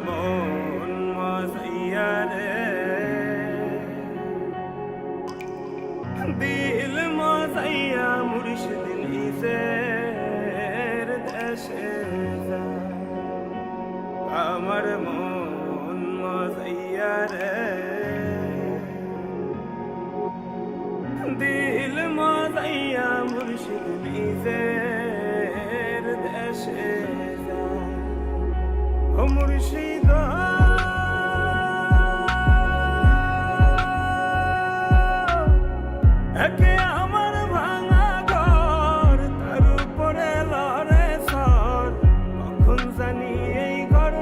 মন মজাইয়া রে, দিল মজাইয়া মুর্শিদ নিজের দেশে যায়। আমার মন মজাইয়া রে, দিল মজাইয়া মুর্শিদ নিজের দেশে যায়। ও মুর্শিদ একে আমার ভাঙা ঘর, তার উপরে লড়ে সর, কখন জানি এই ঘর